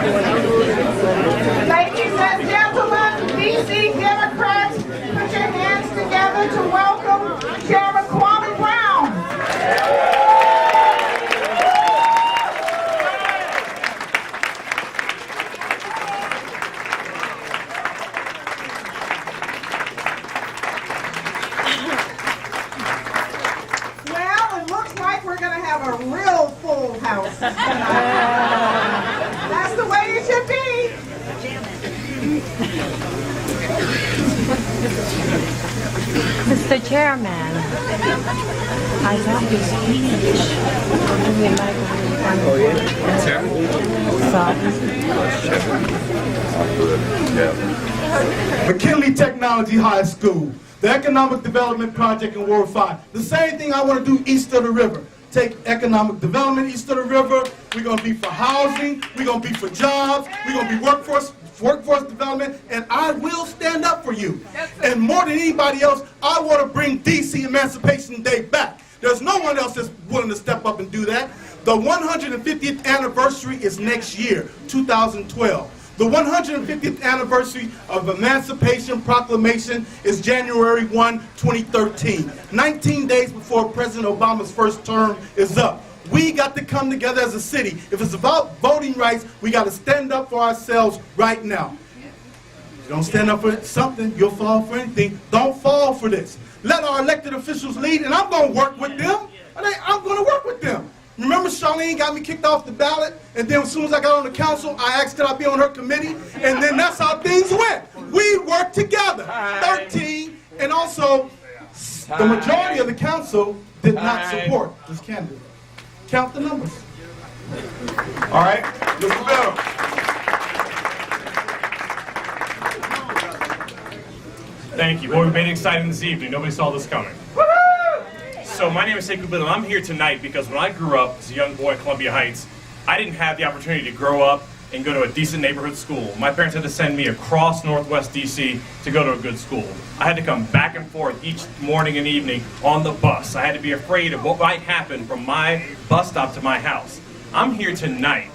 Ladies and gentlemen, DC Democrats, put your hands together to welcome Chairman Kwame Brown. Well, it looks like we're going to have a real full house tonight. That's the way it should be. Mr. Chairman, I have your speech. McKinley Technology High School, the Economic Development Project in Ward 5. The same thing I want to do east of the river. Take economic development east of the river. We're going to be for housing. We're going to be for jobs. We're going to be workforce development, and I will stand up for you. And more than anybody else, I want to bring DC Emancipation Day back. There's no one else that's willing to step up and do that. The 150th anniversary is next year, 2012. The 150th anniversary of Emancipation Proclamation is January 1, 2013. 19 days before President Obama's first term is up. We got to come together as a city. If it's about voting rights, we got to stand up for ourselves right now. If you don't stand up for something, you'll fall for anything. Don't fall for this. Let our elected officials lead, and I'm going to work with them. I'm going to work with them. Remember Charlene got me kicked off the ballot, and then as soon as I got on the council, I asked could I be on her committee, and then that's how things went. We worked together, 13, and also the majority of the council did not support this candidate. Count the numbers. All right, Mr. Biddle. Thank you. Well, we made it exciting this evening. Nobody saw this coming. So my name is Biddle. I'm here tonight because when I grew up as a young boy in Columbia Heights, I didn't have the opportunity to grow up and go to a decent neighborhood school. My parents had to send me across Northwest DC to go to a good school. I had to come back and forth each morning and evening on the bus. I had to be afraid of what might happen from my bus stop to my house. I'm here tonight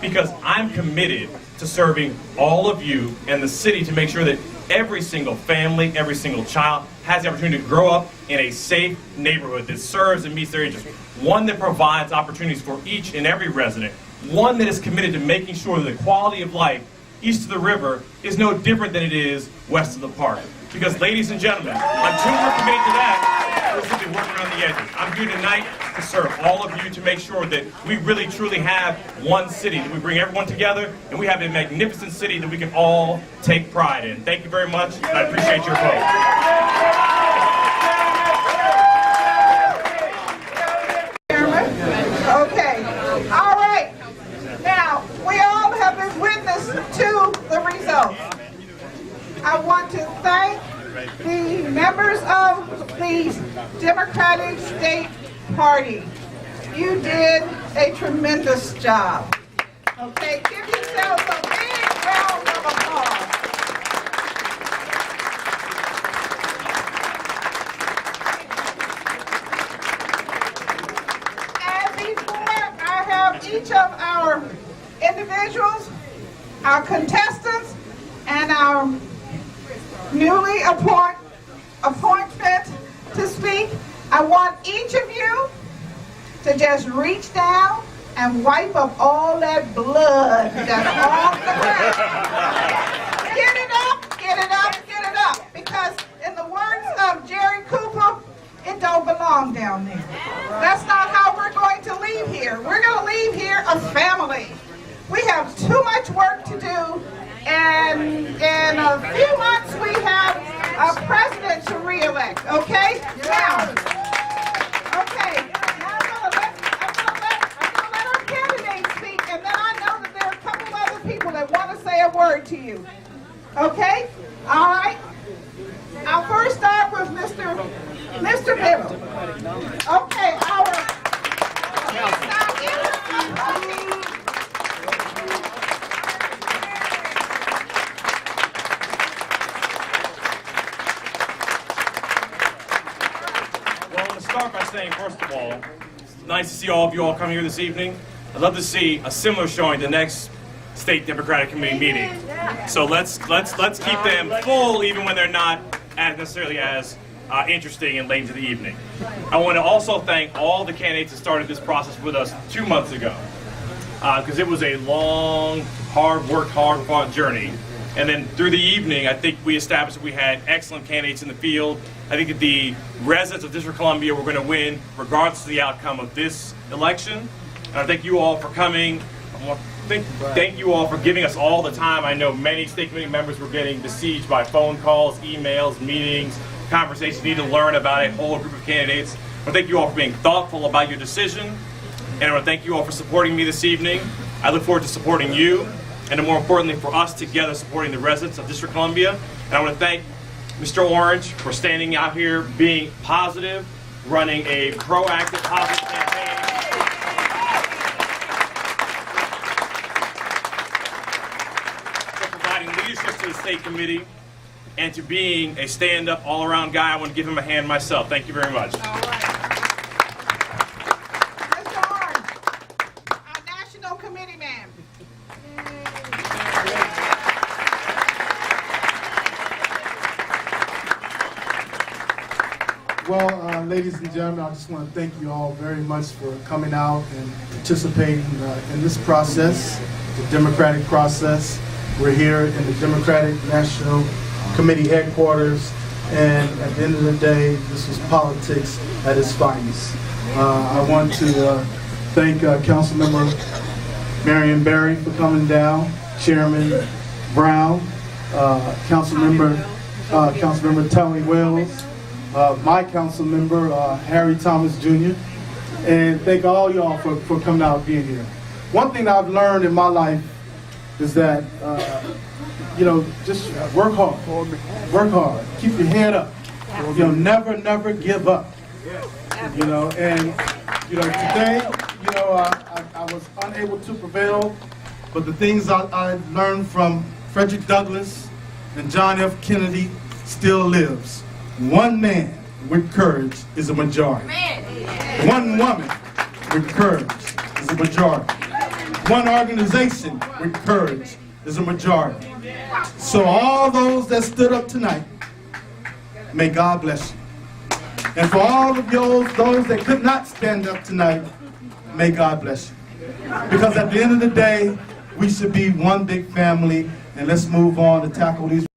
because I'm committed to serving all of you and the city to make sure that every single family, every single child has the opportunity to grow up in a safe neighborhood that serves and meets their interests. One that provides opportunities for each and every resident. One that is committed to making sure that the quality of life east of the river is no different than it is west of the park. Because, ladies and gentlemen, until we're committed to that, we're simply working around the edges. I'm here tonight to serve all of you to make sure that we really truly have one city, that we bring everyone together, and we have a magnificent city that we can all take pride in. Thank you very much, and I appreciate your vote. Okay, all right. Now, we all have been witness to the results. I want to thank the members of the Democratic State Party. You did a tremendous job. Okay, give yourselves a big round of applause. And before I have each of our individuals, our contestants, and our newly appointment to speak, I want each of you to just reach down and wipe up all that blood that's off the ground. Get it up, get it up, get it up. Because in the words of Jerry Cooper, it don't belong down there. That's not how we're going to leave here. We're going to leave here a family. We have too much work to do, and in a few months we have a president to re-elect, okay? Now, okay, now I'm gonna let our candidates speak, and then I know that there are a couple other people that want to say a word to you. Okay? All right? I'll first start with Mr. Biddle. Okay, Start by saying, first of all, it's nice to see all of you all coming here this evening. I'd love to see a similar showing the next State Democratic Committee meeting. So let's keep them full even when they're not as necessarily as interesting and late into the evening. I want to also thank all the candidates that started this process with us 2 months ago, because it was a long, hard-fought journey. And then through the evening, I think we established that we had excellent candidates in the field. I think that the residents of District of Columbia were going to win regardless of the outcome of this election. And I thank you all for coming. I want to thank you all for giving us all the time. I know many state committee members were getting besieged by phone calls, emails, meetings, conversations, need to learn about a whole group of candidates. I want to thank you all for being thoughtful about your decision. And I want to thank you all for supporting me this evening. I look forward to supporting you, and more importantly, for us together supporting the residents of District of Columbia. And I want to thank Mr. Orange for standing out here, being positive, running a proactive, positive campaign. For providing leadership to the state committee, and to being a stand-up, all-around guy. I want to give him a hand myself. Thank you very much. All right. Mr. Orange, our national committee man. Well, ladies and gentlemen, I just want to thank you all very much for coming out and participating in this process, the democratic process. We're here in the Democratic National Committee headquarters, and at the end of the day, this was politics at its finest. I want to thank Councilmember Marion Berry for coming down, Chairman Brown, Councilmember Tony Wells, my council member, Harry Thomas Jr., and thank all y'all for coming out and being here. One thing I've learned in my life is that, just work hard, keep your head up, never give up, and, today, I was unable to prevail, but the things I learned from Frederick Douglass and John F. Kennedy still lives. One man with courage is a majority. One woman with courage is a majority. One organization with courage is a majority. So all those that stood up tonight, may God bless you. And for all of those that could not stand up tonight, may God bless you. Because at the end of the day, we should be one big family, and let's move on to tackle these